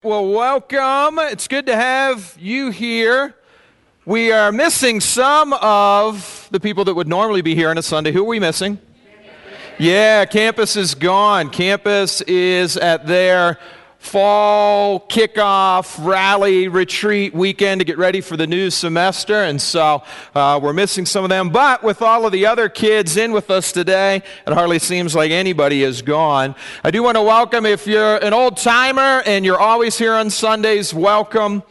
Well, welcome. It's good to have you here. We are missing some of the people that would normally be here on a Sunday. Who are we missing? Yeah, campus is gone. Campus is at their fall kickoff rally retreat weekend to get ready for the new semester, and so we're missing some of them. But with all of the other kids in with us today, it hardly seems like anybody is gone. I do want to welcome, if you're an old timer and you're always here on Sundays, welcome.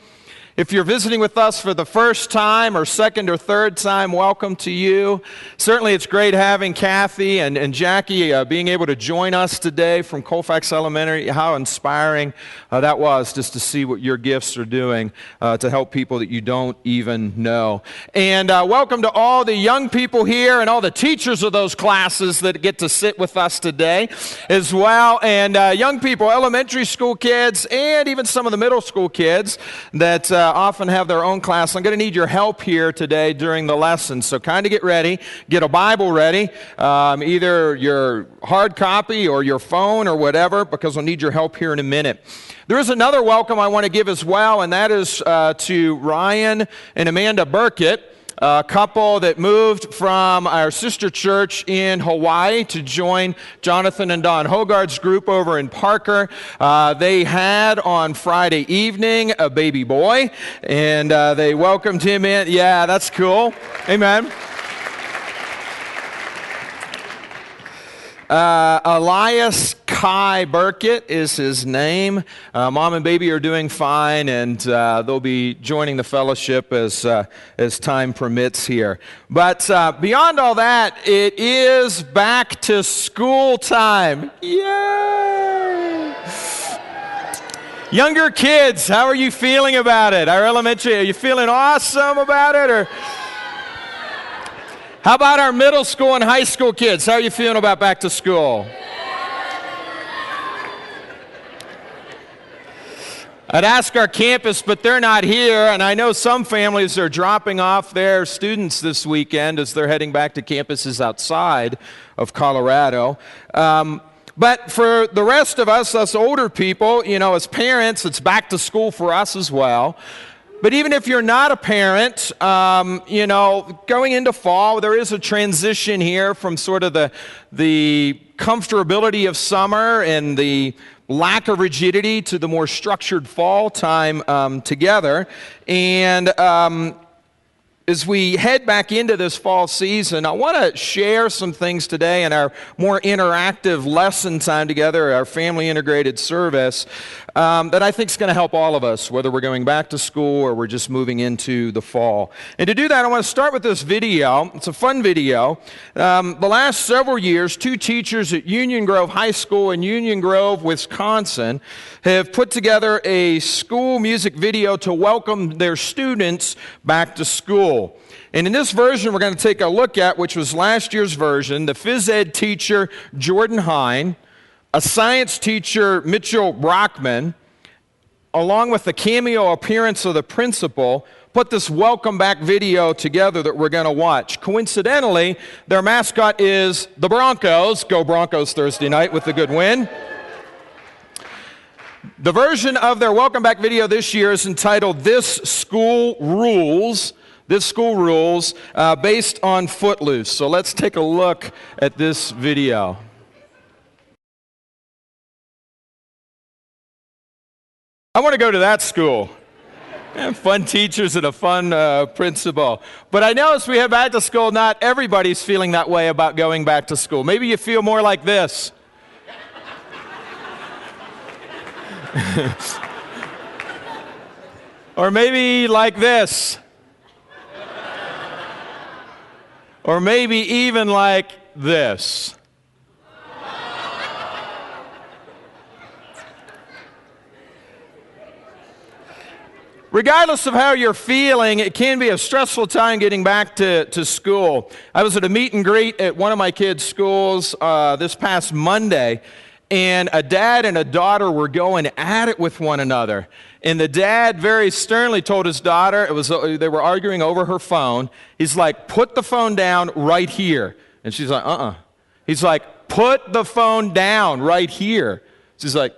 If you're visiting with us for the first time or second or third time, welcome to you. Certainly it's great having Kathy and Jackie being able to join us today from Colfax Elementary. How inspiring that was, just to see what your gifts are doing to help people that you don't even know. And welcome to all the young people here and all the teachers of those classes that get to sit with us today as well. And young people, elementary school kids, and even some of the middle school kids that often have their own class. I'm going to need your help here today during the lesson. So kind of get ready. Get a Bible ready, either your hard copy or your phone or whatever, because we'll need your help here in a minute. There is another welcome I want to give as well, and that is to Ryan and Amanda Burkett, a couple that moved from our sister church in Hawaii to join Jonathan and Don Hogarth's group over in Parker. They had on Friday evening a baby boy, and they welcomed him in. Yeah, that's cool. Amen. Elias Kai Burkett is his name. Mom and baby are doing fine, and they'll be joining the fellowship as time permits here. But beyond all that, it is back to school time. Yay! Younger kids, how are you feeling about it? Our elementary, are you feeling awesome about it, or? How about our middle school and high school kids? How are you feeling about back to school? I'd ask our campus, but they're not here, and I know some families are dropping off their students this weekend as they're heading back to campuses outside of Colorado. But for the rest of us older people, as parents, it's back to school for us as well. But even if you're not a parent, going into fall, there is a transition here from sort of the comfortability of summer and the lack of rigidity to the more structured fall time together. And as we head back into this fall season, I want to share some things today in our more interactive lesson time together, our family integrated service, that I think is going to help all of us, whether we're going back to school or we're just moving into the fall. And to do that, I want to start with this video. It's a fun video. The last several years, two teachers at Union Grove High School in Union Grove, Wisconsin, have put together a school music video to welcome their students back to school. And in this version we're going to take a look at, which was last year's version, the phys ed teacher Jordan Hine, a science teacher Mitchell Brockman, along with the cameo appearance of the principal, put this welcome back video together that we're going to watch. Coincidentally, their mascot is the Broncos. Go Broncos Thursday night with a good win. The version of their welcome back video this year is entitled This School Rules. This School Rules, based on Footloose. So let's take a look at this video. I want to go to that school. Fun teachers and a fun principal. But I know as we head back to school, not everybody's feeling that way about going back to school. Maybe you feel more like this. Or maybe like this. Or maybe even like this. Regardless of how you're feeling, it can be a stressful time getting back to school. I was at a meet and greet at one of my kids' schools this past Monday, and a dad and a daughter were going at it with one another. And the dad very sternly told his daughter, they were arguing over her phone. He's like, put the phone down right here. And she's like, He's like, put the phone down right here. She's like,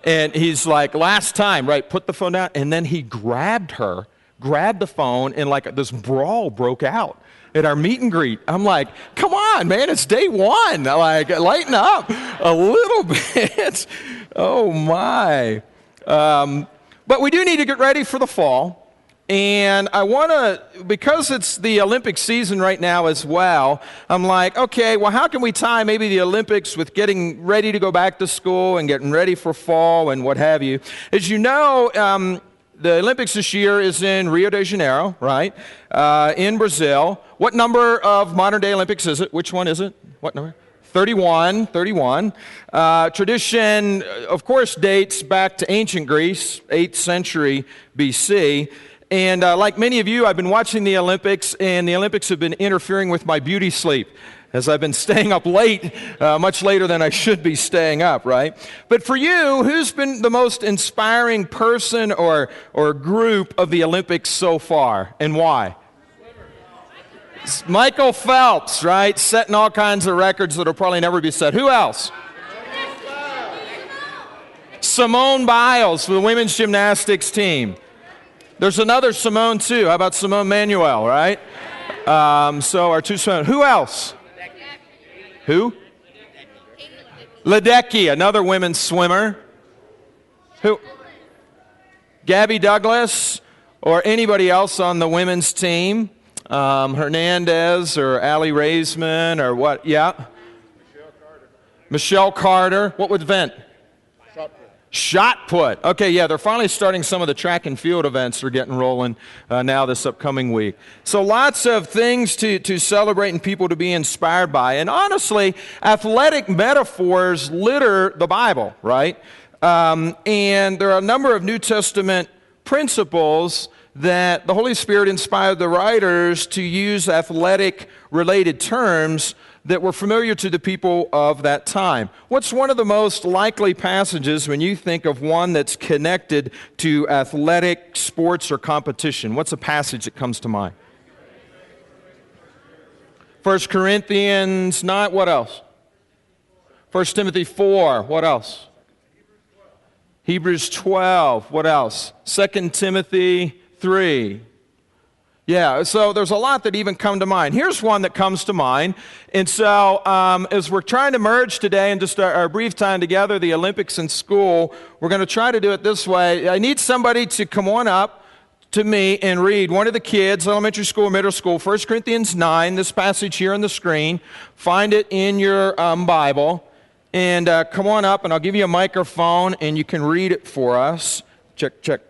And he's like, last time, right, put the phone down. And then he grabbed the phone, and like this brawl broke out at our meet and greet. I'm like, come on, man, it's day one. Like, lighten up a little bit. Oh, my. But we do need to get ready for the fall. And I want to, because it's the Olympic season right now as well, I'm like, okay, well, how can we tie maybe the Olympics with getting ready to go back to school and getting ready for fall and what have you? As you know, the Olympics this year is in Rio de Janeiro, right, in Brazil. What number of modern-day Olympics is it? Which one is it? What number? 31. Tradition, of course, dates back to ancient Greece, 8th century BC. And like many of you, I've been watching the Olympics, and the Olympics have been interfering with my beauty sleep as I've been staying up late, much later than I should be staying up, right? But for you, who's been the most inspiring person or group of the Olympics so far, and why? It's Michael Phelps, right? Setting all kinds of records that'll probably never be set. Who else? Simone Biles for the women's gymnastics team. There's another Simone, too. How about Simone Manuel, right? So our two Simone. Who else? Who? Ledecky, another women's swimmer. Who? Gabby Douglas or anybody else on the women's team? Hernandez or Allie Raisman or what? Yeah? Michelle Carter. What would event? Shot put. Okay, yeah, they're finally starting some of the track and field events. They're getting rolling now this upcoming week. So lots of things to celebrate and people to be inspired by. And honestly, athletic metaphors litter the Bible, right? And there are a number of New Testament principles that the Holy Spirit inspired the writers to use athletic-related terms that were familiar to the people of that time. What's one of the most likely passages when you think of one that's connected to athletic, sports, or competition? What's a passage that comes to mind? 1 Corinthians 9, what else? 1 Timothy 4, what else? Hebrews 12, what else? 2 Timothy 3. Yeah, so there's a lot that even come to mind. Here's one that comes to mind. And so as we're trying to merge today and just our brief time together, the Olympics and school, we're going to try to do it this way. I need somebody to come on up to me and read, one of the kids, elementary school, middle school, 1 Corinthians 9, this passage here on the screen. Find it in your Bible. And come on up, and I'll give you a microphone, and you can read it for us. Check.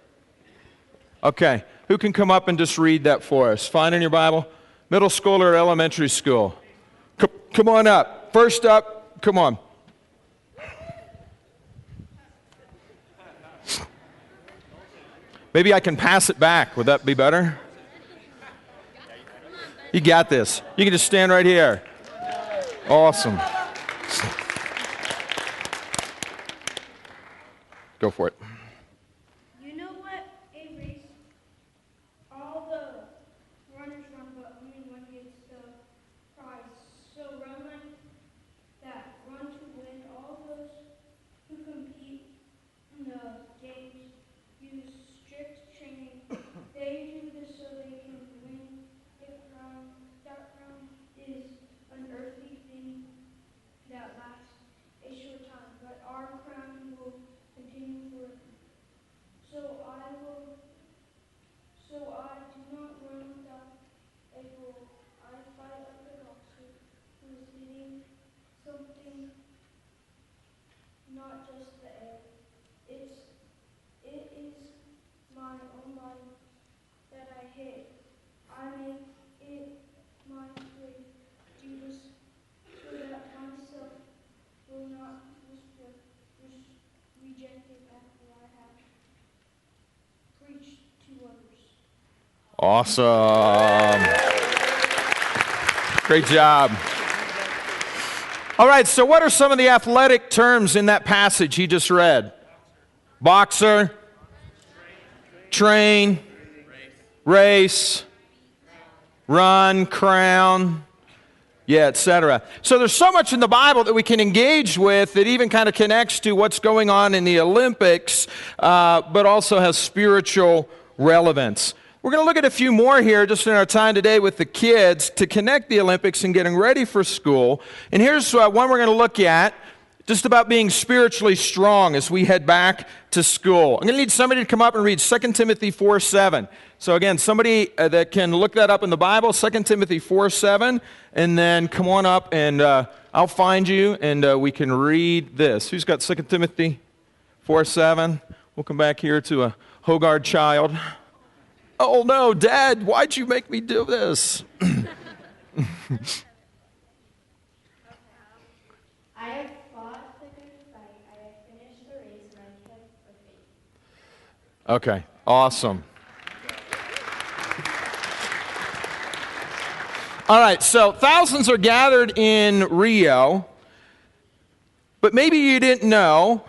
Okay. Who can come up and just read that for us? Find in your Bible. Middle school or elementary school? Come on up. First up, come on. Maybe I can pass it back. Would that be better? You got this. You can just stand right here. Awesome. Go for it. Awesome. Great job. All right, so what are some of the athletic terms in that passage he just read? Boxer, train, race, run, crown. Yeah, etc. So there's so much in the Bible that we can engage with that even kind of connects to what's going on in the Olympics, but also has spiritual relevance. We're going to look at a few more here just in our time today with the kids to connect the Olympics and getting ready for school. And here's one we're going to look at, just about being spiritually strong as we head back to school. I'm going to need somebody to come up and read 2 Timothy 4:7. So again, somebody that can look that up in the Bible, 2 Timothy 4:7, and then come on up and I'll find you and we can read this. Who's got 2 Timothy 4:7? We'll come back here to a Hogarth child. Oh no, Dad, why'd you make me do this? Okay, awesome. All right, so thousands are gathered in Rio, but maybe you didn't know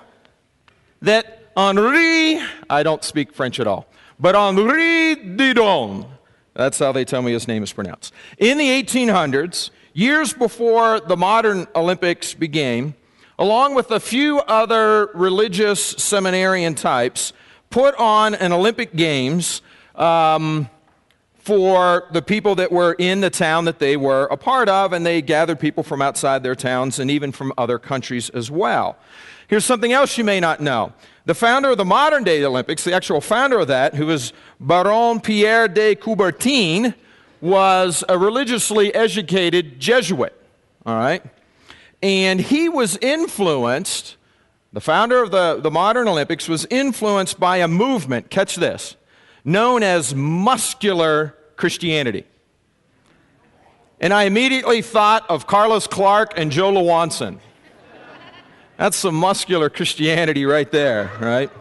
that Henri, I don't speak French at all, but Henri Didon, that's how they tell me his name is pronounced. In the 1800s, years before the modern Olympics began, along with a few other religious seminarian types, put on an Olympic Games for the people that were in the town that they were a part of, and they gathered people from outside their towns and even from other countries as well. Here's something else you may not know. The founder of the modern-day Olympics, the actual founder of that, who was Baron Pierre de Coubertin, was a religiously educated Jesuit, all right? And he was influenced, the founder of the modern Olympics was influenced by a movement, catch this, known as muscular Christianity. And I immediately thought of Carlos Clark and Joe Lewanson. That's some muscular Christianity right there, right?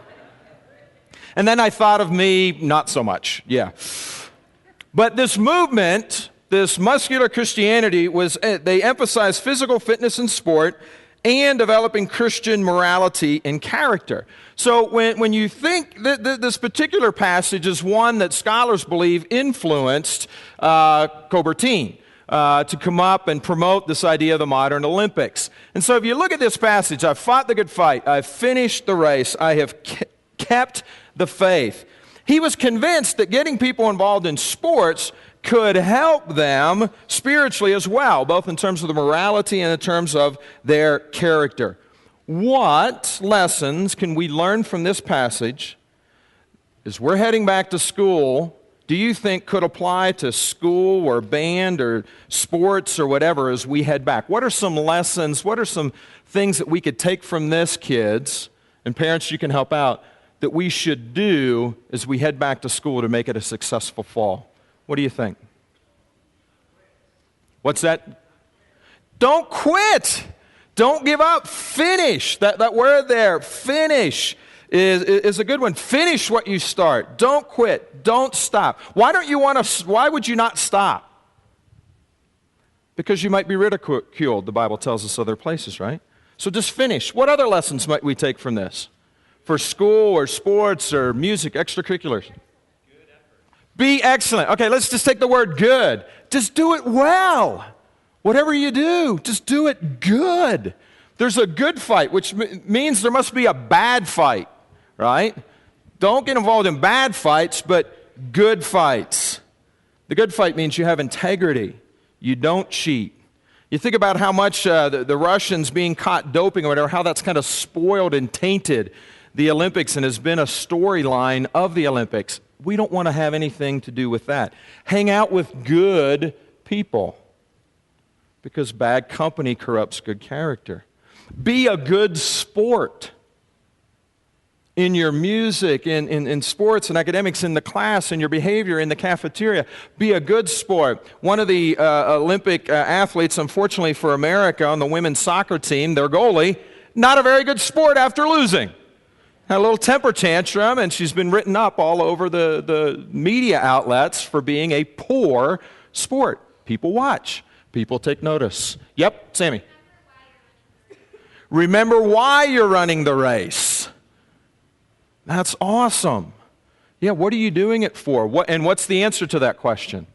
And then I thought of me, not so much, yeah. But this movement, this muscular Christianity, they emphasized physical fitness and sport and developing Christian morality and character. So when you think that this particular passage is one that scholars believe influenced Coubertin to come up and promote this idea of the modern Olympics. And so if you look at this passage, I've fought the good fight, I've finished the race, I have kept the faith. He was convinced that getting people involved in sports could help them spiritually as well, both in terms of the morality and in terms of their character. What lessons can we learn from this passage as we're heading back to school, do you think could apply to school or band or sports or whatever as we head back? What are some lessons, what are some things that we could take from this, kids, and parents, you can help out, that we should do as we head back to school to make it a successful fall? What do you think? What's that? Don't quit. Don't give up. Finish. That word there, finish, is a good one. Finish what you start. Don't quit. Don't stop. Why would you not stop? Because you might be ridiculed, the Bible tells us other places, right? So just finish. What other lessons might we take from this? For school or sports or music, extracurriculars? Be excellent. Okay, let's just take the word good. Just do it well. Whatever you do, just do it good. There's a good fight, which means there must be a bad fight, right? Don't get involved in bad fights, but good fights. The good fight means you have integrity. You don't cheat. You think about how much the Russians being caught doping or whatever, how that's kind of spoiled and tainted the Olympics and has been a storyline of the Olympics. We don't want to have anything to do with that. Hang out with good people, because bad company corrupts good character. Be a good sport in your music, in sports and academics, in the class, in your behavior, in the cafeteria. Be a good sport. One of the Olympic athletes, unfortunately for America, on the women's soccer team, their goalie, not a very good sport after losing. Had a little temper tantrum, and she's been written up all over the media outlets for being a poor sport. People watch. People take notice. Yep, Sammy. Remember why you're running the race. That's awesome. Yeah, what are you doing it for? And what's the answer to that question?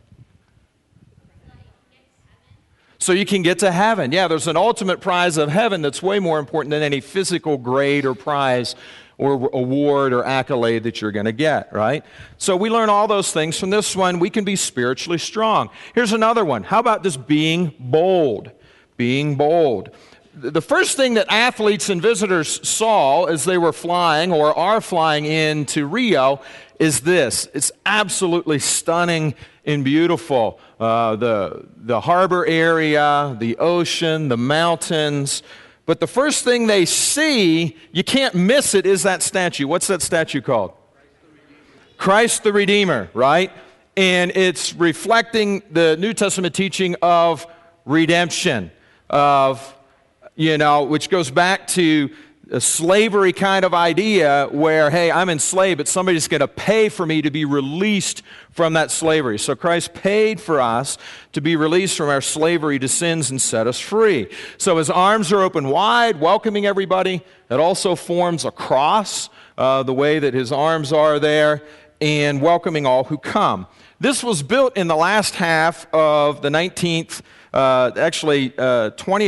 so you can get to heaven. Yeah, there's an ultimate prize of heaven that's way more important than any physical grade or prize or award or accolade that you're going to get, right? So we learn all those things from this one. We can be spiritually strong. Here's another one. How about just being bold? Being bold. The first thing that athletes and visitors saw as they were flying or are flying into Rio is this. It's absolutely stunning and beautiful. The harbor area, the ocean, the mountains. But the first thing they see, you can't miss it, is that statue. What's that statue called? Christ the Redeemer, right? And it's reflecting the New Testament teaching of redemption, which goes back to a slavery kind of idea where, hey, I'm enslaved, but somebody's going to pay for me to be released from that slavery. So Christ paid for us to be released from our slavery to sins and set us free. So his arms are open wide, welcoming everybody. It also forms a cross, the way that his arms are there, and welcoming all who come. This was built in the last half of the 20th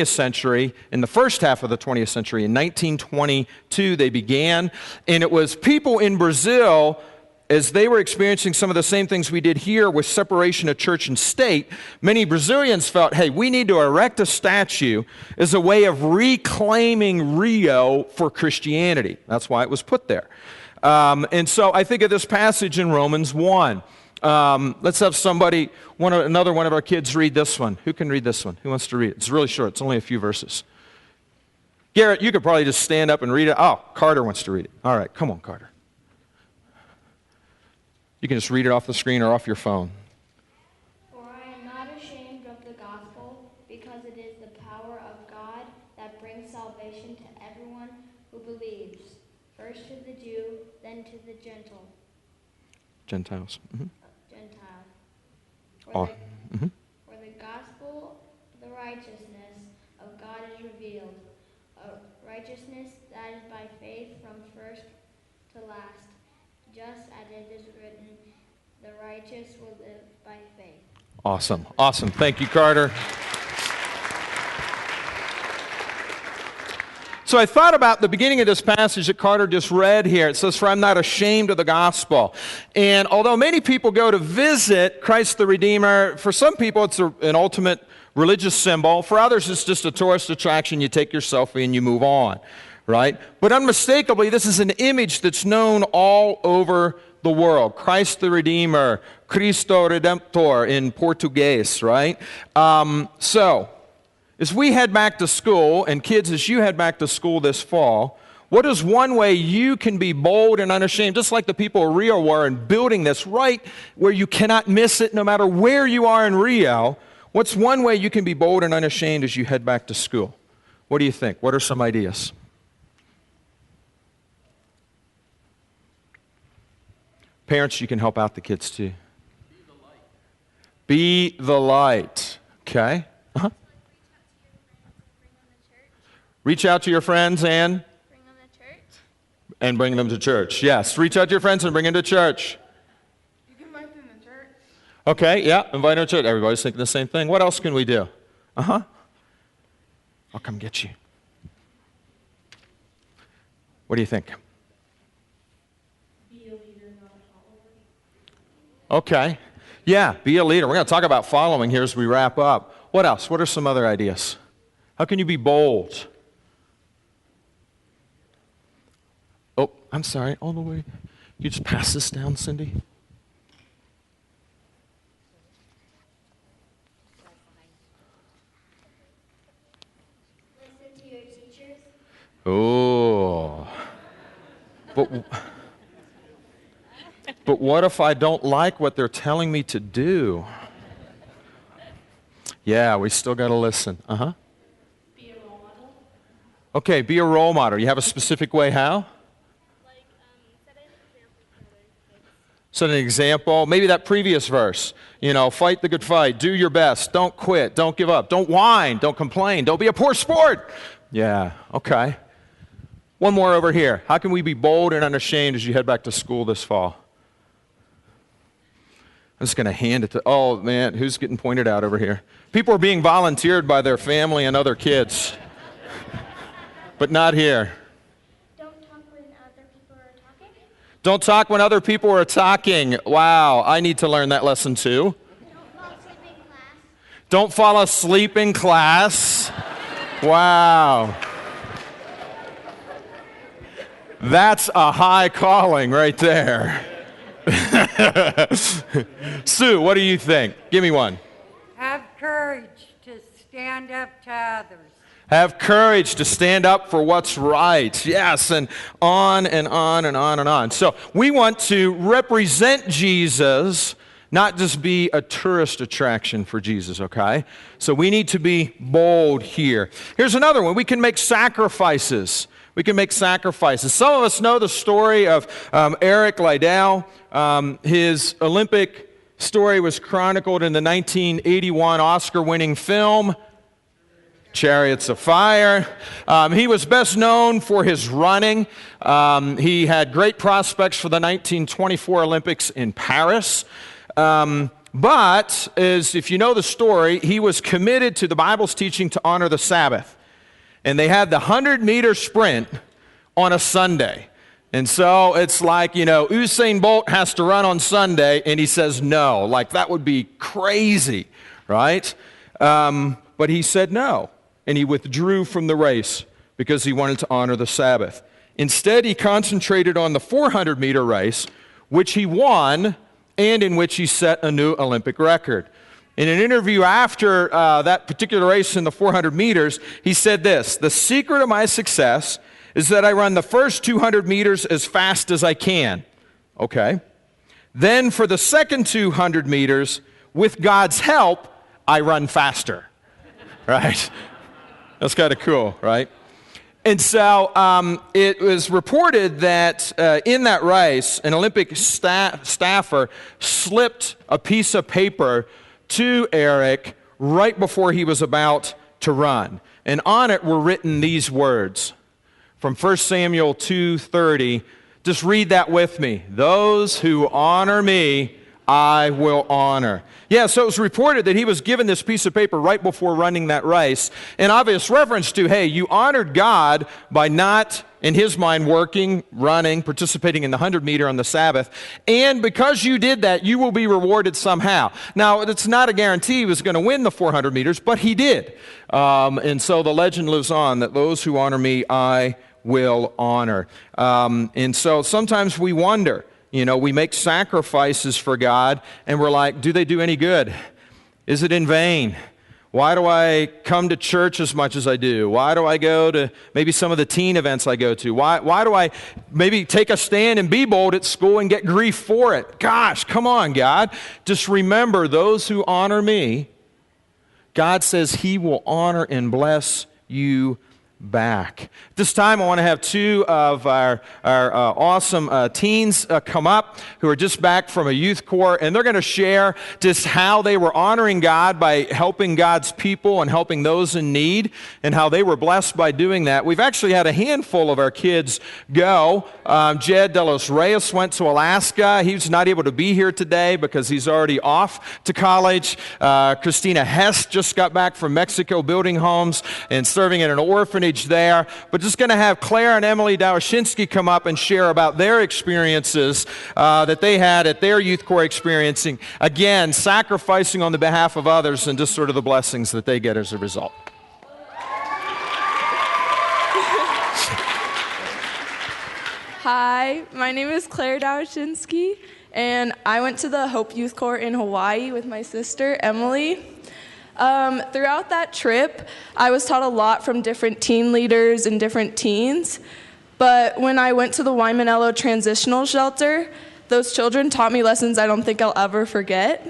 century, in the first half of the 20th century. In 1922, they began, and it was people in Brazil, as they were experiencing some of the same things we did here with separation of church and state. Many Brazilians felt, hey, we need to erect a statue as a way of reclaiming Rio for Christianity. That's why it was put there. And so I think of this passage in Romans 1. Let's have somebody, another one of our kids read this one. Who can read this one? Who wants to read it? It's really short. It's only a few verses. Garrett, you could probably just stand up and read it. Oh, Carter wants to read it. All right, come on, Carter. You can just read it off the screen or off your phone. For I am not ashamed of the gospel, because it is the power of God that brings salvation to everyone who believes, first to the Jew, then to the Gentiles. Mm-hmm. For the gospel, the righteousness of God is revealed, a righteousness that is by faith from first to last, just as it is written, the righteous will live by faith. Awesome. Thank you, Carter. So I thought about the beginning of this passage that Carter just read here. It says, for I'm not ashamed of the gospel. And although many people go to visit Christ the Redeemer, for some people it's an ultimate religious symbol. For others it's just a tourist attraction. You take your selfie and you move on, right? But unmistakably, this is an image that's known all over the world. Christ the Redeemer, Cristo Redentor in Portuguese, right? As we head back to school, and kids, as you head back to school this fall, what is one way you can be bold and unashamed, just like the people of Rio were in building this right where you cannot miss it no matter where you are in Rio? What's one way you can be bold and unashamed as you head back to school? What do you think? What are some ideas? Parents, you can help out the kids too. Be the light. Okay. Uh-huh. Reach out to your friends and Bring them to church. And bring them to church. Yes, reach out to your friends and bring them to church. You can invite them to church. Okay, yeah, invite them to church. Everybody's thinking the same thing. What else can we do? Uh-huh. I'll come get you. What do you think? Be a leader, not a follower. Okay. Yeah, be a leader. We're going to talk about following here as we wrap up. What else? What are some other ideas? How can you be bold? Oh, I'm sorry. All the way. You just pass this down, Cindy? Listen to your teachers. Oh. But what if I don't like what they're telling me to do? Yeah, we still got to listen. Uh-huh. Be a role model. Okay, be a role model. You have a specific way how? Like, set an example for other kids. Set an example. Maybe that previous verse. Fight the good fight. Do your best. Don't quit. Don't give up. Don't whine. Don't complain. Don't be a poor sport. Yeah, okay. One more over here. How can we be bold and unashamed as you head back to school this fall? I'm just going to hand it to, oh man, who's getting pointed out over here? People are being volunteered by their family and other kids, but not here. Don't talk when other people are talking. Don't talk when other people are talking. Wow, I need to learn that lesson too. Don't fall asleep in class. Don't fall asleep in class. Wow. That's a high calling right there. Sue, what do you think? Give me one. Have courage to stand up to others. Have courage to stand up for what's right. Yes, and on and on and on and on. So we want to represent Jesus, not just be a tourist attraction for Jesus, okay? So we need to be bold here. Here's another one. We can make sacrifices. We can make sacrifices. Some of us know the story of Eric Liddell. His Olympic story was chronicled in the 1981 Oscar-winning film, Chariots of Fire. He was best known for his running. He had great prospects for the 1924 Olympics in Paris. But, if you know the story, he was committed to the Bible's teaching to honor the Sabbath. And they had the 100-meter sprint on a Sunday. And so it's like, Usain Bolt has to run on Sunday, and he says no. Like, that would be crazy, right? But he said no, and he withdrew from the race because he wanted to honor the Sabbath. Instead, he concentrated on the 400-meter race, which he won, and in which he set a new Olympic record. In an interview after that particular race in the 400 meters, he said this: "The secret of my success is that I run the first 200 meters as fast as I can." Okay. Then for the second 200 meters, with God's help, I run faster. Right? That's kind of cool, right? And so it was reported that in that race, an Olympic staffer slipped a piece of paper to Eric right before he was about to run. And on it were written these words from 1 Samuel 2:30. Just read that with me. "Those who honor me, I will honor." Yeah, so it was reported that he was given this piece of paper right before running that race, in obvious reference to, hey, you honored God by not, in his mind, working, running, participating in the 100-meter on the Sabbath, and because you did that, you will be rewarded somehow. Now, it's not a guarantee he was going to win the 400 meters, but he did. And so the legend lives on that those who honor me, I will honor. And so sometimes we wonder, we make sacrifices for God, and we're like, do they do any good? Is it in vain? Why do I come to church as much as I do? Why do I go to maybe some of the teen events I go to? Why do I maybe take a stand and be bold at school and get grief for it? Gosh, come on, God. Just remember, those who honor me, God says he will honor and bless you back. This time I want to have two of our awesome teens come up who are just back from a youth corps, and they're going to share just how they were honoring God by helping God's people and helping those in need, and how they were blessed by doing that. We've actually had a handful of our kids go. Jed De Los Reyes went to Alaska. He's not able to be here today because he's already off to college. Christina Hess just got back from Mexico building homes and serving in an orphanage there. But just going to have Claire and Emily Dawashinsky come up and share about their experiences that they had at their youth corps experiencing. Again, sacrificing on the behalf of others and just sort of the blessings that they get as a result. Hi, my name is Claire Dawashinsky, and I went to the Hope Youth Corps in Hawaii with my sister, Emily. Throughout that trip, I was taught a lot from different teen leaders and different teens. But when I went to the Waimanalo Transitional Shelter, those children taught me lessons I don't think I'll ever forget.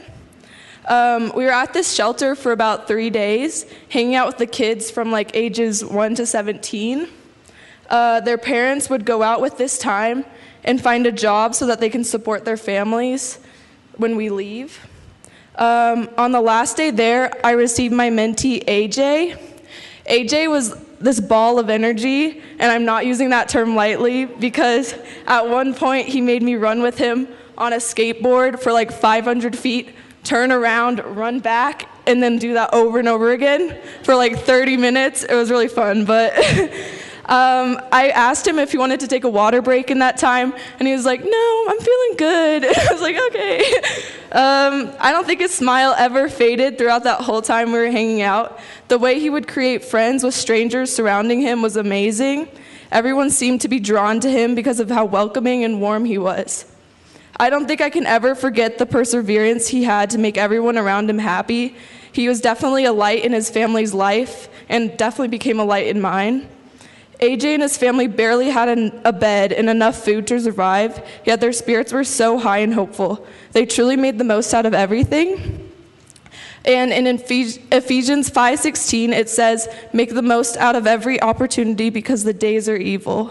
We were at this shelter for about 3 days, hanging out with the kids from like ages 1 to 17. Their parents would go out with this time and find a job so that they can support their families when we leave. On the last day there, I received my mentee, AJ. AJ was this ball of energy, and I'm not using that term lightly because at one point he made me run with him on a skateboard for like 500 feet, turn around, run back, and then do that over and over again for like 30 minutes. It was really fun, but I asked him if he wanted to take a water break in that time, and he was like, no, I'm feeling good. I was like, okay. I don't think his smile ever faded throughout that whole time we were hanging out. The way he would create friends with strangers surrounding him was amazing. Everyone seemed to be drawn to him because of how welcoming and warm he was. I don't think I can ever forget the perseverance he had to make everyone around him happy. He was definitely a light in his family's life and definitely became a light in mine. AJ and his family barely had a bed and enough food to survive, yet their spirits were so high and hopeful. They truly made the most out of everything. And in Ephesians 5:16, it says, make the most out of every opportunity because the days are evil.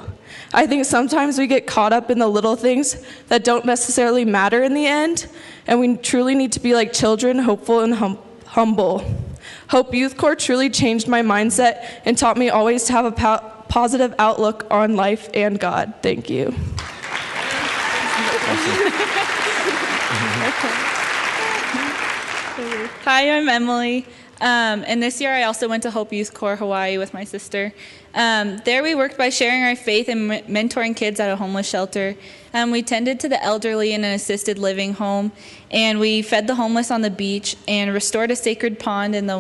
I think sometimes we get caught up in the little things that don't necessarily matter in the end, and we truly need to be like children, hopeful and humble. Hope Youth Corps truly changed my mindset and taught me always to have a positive outlook on life and God. Thank you. Hi, I'm Emily. And this year I also went to Hope Youth Corps Hawaii with my sister. There we worked by sharing our faith and mentoring kids at a homeless shelter. We tended to the elderly in an assisted living home, and we fed the homeless on the beach and restored a sacred pond in the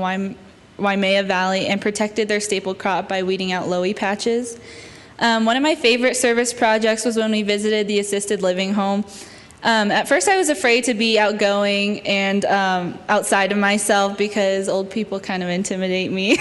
Waimea Valley and protected their staple crop by weeding out lowy patches. One of my favorite service projects was when we visited the assisted living home. At first I was afraid to be outgoing and outside of myself because old people kind of intimidate me.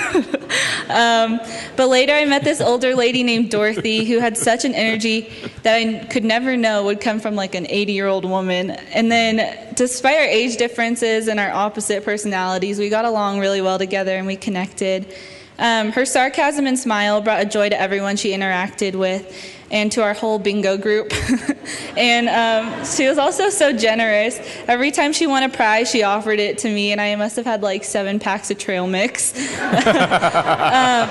But later I met this older lady named Dorothy who had such an energy that I could never know would come from like an 80-year-old woman. And then despite our age differences and our opposite personalities, we got along really well together and we connected. Her sarcasm and smile brought a joy to everyone she interacted with and to our whole bingo group. And she was also so generous. Every time she won a prize, she offered it to me, and I must have had like 7 packs of trail mix.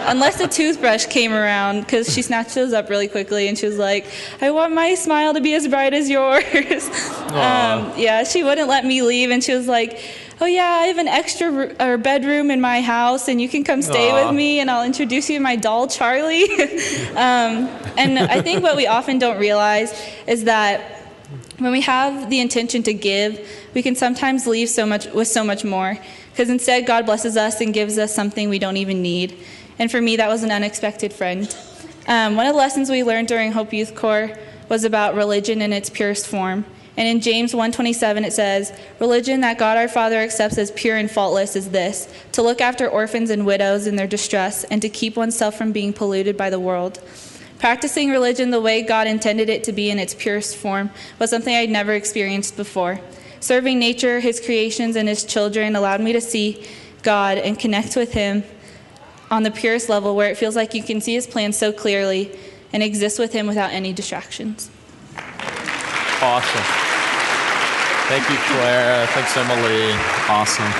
Unless a toothbrush came around, because she snatched those up really quickly, and she was like, I want my smile to be as bright as yours. Yeah, she wouldn't let me leave, and she was like, oh yeah, I have an extra bedroom in my house, and you can come stay with me, and I'll introduce you to my doll, Charlie. And I think what we often don't realize is that when we have the intention to give, we can sometimes leave with so much more, because instead God blesses us and gives us something we don't even need. And for me, that was an unexpected friend. One of the lessons we learned during Hope Youth Corps was about religion in its purest form. And in James 1:27 it says, religion that God our Father accepts as pure and faultless is this, to look after orphans and widows in their distress and to keep oneself from being polluted by the world. Practicing religion the way God intended it to be in its purest form was something I'd never experienced before. Serving nature, his creations, and his children allowed me to see God and connect with him on the purest level where it feels like you can see his plan so clearly and exist with him without any distractions. Awesome. Thank you, Claire. Thanks, Emily. Awesome.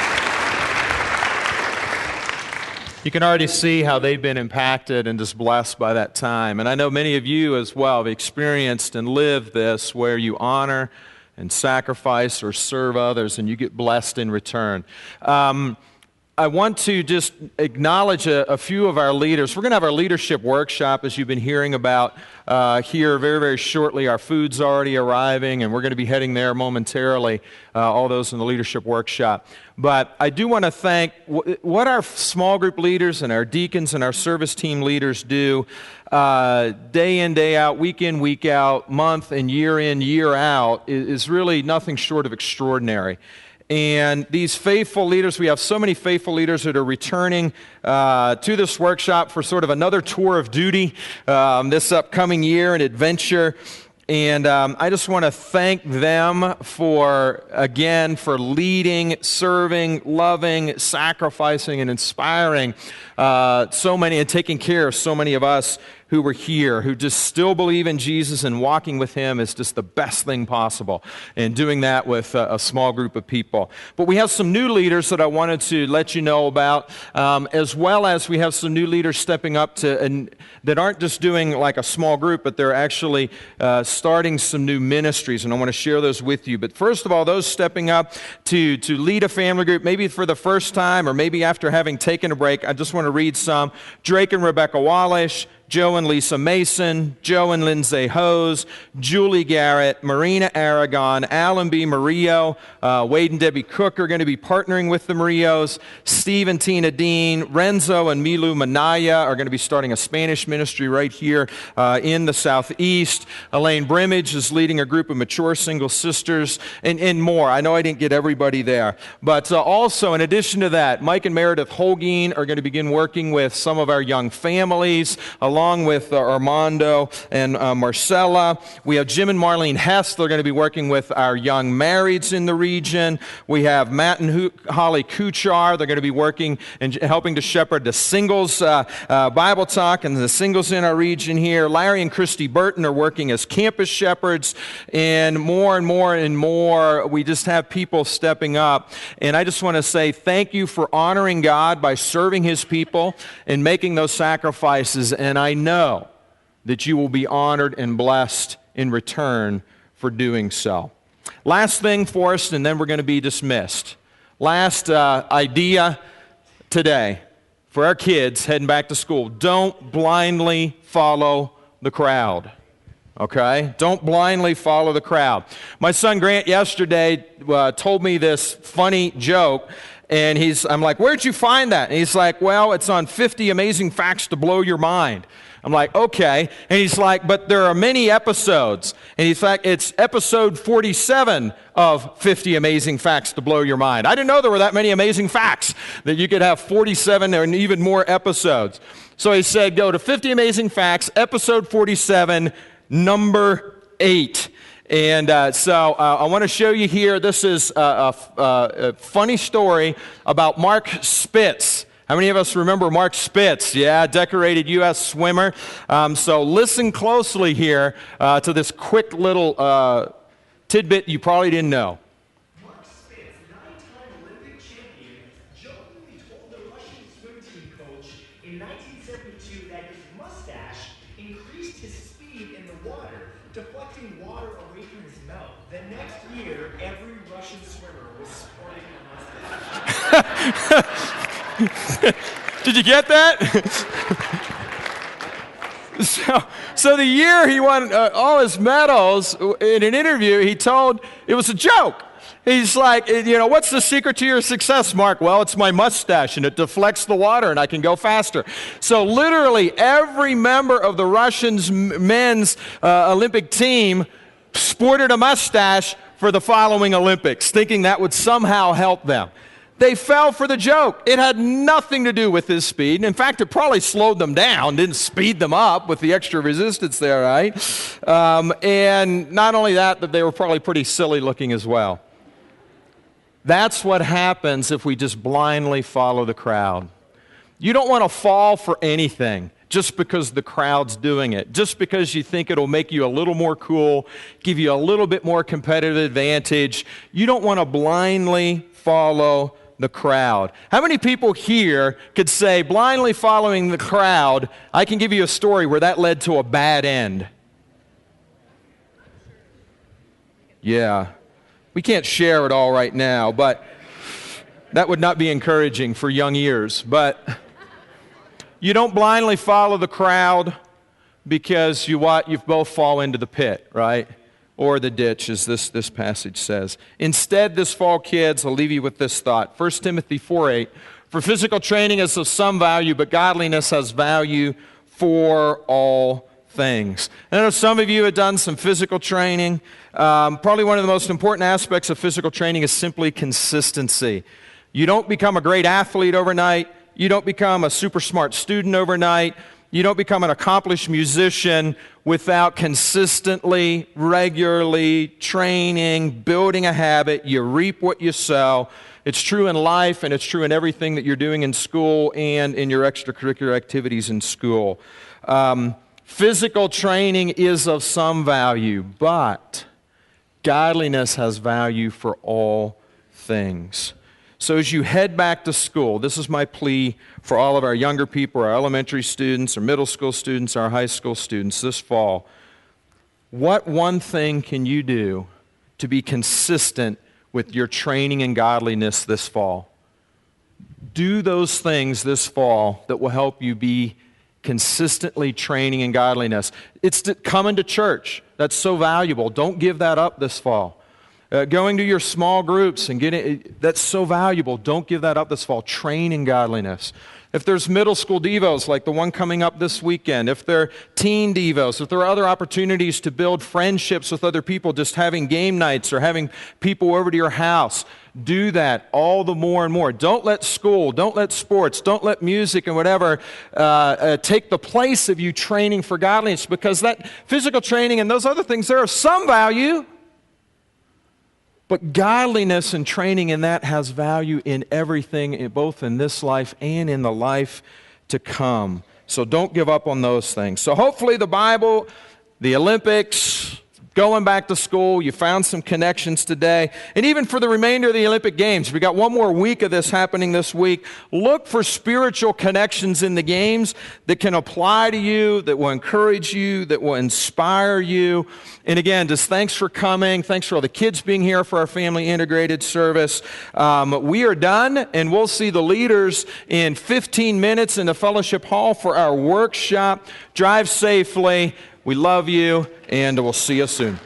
You can already see how they've been impacted and just blessed by that time. And I know many of you as well have experienced and lived this where you honor and sacrifice or serve others and you get blessed in return. I want to just acknowledge a few of our leaders. We're going to have our leadership workshop, as you've been hearing about here very, very shortly. Our food's already arriving, and we're going to be heading there momentarily, all those in the leadership workshop. But I do want to thank what our small group leaders and our deacons and our service team leaders do day in, day out, week in, week out, month and year in, year out is really nothing short of extraordinary. And these faithful leaders, we have so many faithful leaders that are returning to this workshop for sort of another tour of duty this upcoming year and adventure. And I just want to thank them for leading, serving, loving, sacrificing, and inspiring so many and taking care of so many of us who were here, who just still believe in Jesus, and walking with him is just the best thing possible, and doing that with a small group of people. But we have some new leaders that I wanted to let you know about, as well as we have some new leaders stepping up that aren't just doing like a small group, but they're actually starting some new ministries, and I want to share those with you. But first of all, those stepping up to lead a family group, maybe for the first time or maybe after having taken a break, I just want to read some. Drake and Rebecca Wallish, Joe and Lisa Mason, Joe and Lindsay Hose, Julie Garrett, Marina Aragon, Alan B. Murillo, Wade and Debbie Cook are going to be partnering with the Murillos. Steve and Tina Dean, Renzo and Milu Manaya are going to be starting a Spanish ministry right here in the Southeast. Elaine Brimage is leading a group of mature single sisters, and more. I know I didn't get everybody there. But also, in addition to that, Mike and Meredith Holguin are going to begin working with some of our young families, along with Armando and Marcella. We have Jim and Marlene Hess. They're going to be working with our young marrieds in the region. We have Matt and Holly Kuchar. They're going to be working and helping to shepherd the singles Bible talk and the singles in our region here. Larry and Christy Burton are working as campus shepherds, and more and more and more. We just have people stepping up. And I just want to say thank you for honoring God by serving his people and making those sacrifices. And I know that you will be honored and blessed in return for doing so. Last thing for us, and then we're going to be dismissed. Last idea today for our kids heading back to school. Don't blindly follow the crowd. Okay? Don't blindly follow the crowd. My son Grant yesterday told me this funny joke. And I'm like, where'd you find that? And he's like, well, it's on 50 Amazing Facts to Blow Your Mind. I'm like, okay. And he's like, but there are many episodes. And in fact, it's episode 47 of 50 Amazing Facts to Blow Your Mind. I didn't know there were that many amazing facts, that you could have 47 and even more episodes. So he said, go to 50 Amazing Facts, episode 47, number 8. And so I want to show you here, this is a funny story about Mark Spitz. How many of us remember Mark Spitz? Yeah, decorated U.S. swimmer. So listen closely here to this quick little tidbit you probably didn't know. Mark Spitz, 9-time Olympic champion, jokingly told the Russian swim team coach in 1972 that his mustache increased his speed in the water, deflecting water away from his mouth. The next year, every Russian swimmer was sporting a mustache. Did you get that? So the year he won all his medals, in an interview, he told it was a joke. He's like, what's the secret to your success, Mark? Well, it's my mustache, and it deflects the water, and I can go faster. So literally every member of the Russians men's Olympic team sported a mustache for the following Olympics, thinking that would somehow help them. They fell for the joke. It had nothing to do with his speed. In fact, it probably slowed them down, didn't speed them up with the extra resistance there, right? And not only that, but they were probably pretty silly looking as well. That's what happens if we just blindly follow the crowd. You don't want to fall for anything just because the crowd's doing it, just because you think it'll make you a little more cool, give you a little bit more competitive advantage. You don't want to blindly follow the crowd. How many people here could say, blindly following the crowd, I can give you a story where that led to a bad end? Yeah. We can't share it all right now, but that would not be encouraging for young ears. But you don't blindly follow the crowd because you both fall into the pit, right? Or the ditch, as this passage says. Instead, this fall, kids, I'll leave you with this thought. 1 Timothy 4:8, for physical training is of some value, but godliness has value for all things. I know some of you have done some physical training. Probably one of the most important aspects of physical training is simply consistency. You don't become a great athlete overnight. You don't become a super smart student overnight. You don't become an accomplished musician without consistently, regularly training, building a habit. You reap what you sow. It's true in life, and it's true in everything that you're doing in school and in your extracurricular activities in school. Physical training is of some value, but godliness has value for all things. So as you head back to school, this is my plea for all of our younger people, our elementary students, our middle school students, our high school students this fall. What one thing can you do to be consistent with your training in godliness this fall? Do those things this fall that will help you be consistently training in godliness. It's coming to church. That's so valuable. Don't give that up this fall. Going to your small groups and that's so valuable. Don't give that up this fall. Train in godliness. If there's middle school devos like the one coming up this weekend, if there are teen devos, if there are other opportunities to build friendships with other people, just having game nights or having people over to your house, do that all the more and more. Don't let school, don't let sports, don't let music and whatever take the place of you training for godliness, because that physical training and those other things, there are some value. But godliness and training in that has value in everything, both in this life and in the life to come. So don't give up on those things. So hopefully the Bible, the Olympics, going back to school, you found some connections today. And even for the remainder of the Olympic Games, we got one more week of this happening this week. Look for spiritual connections in the games that can apply to you, that will encourage you, that will inspire you. And again, just thanks for coming. Thanks for all the kids being here for our family integrated service. We are done, and we'll see the leaders in 15 minutes in the fellowship hall for our workshop. Drive safely. We love you, and we'll see you soon.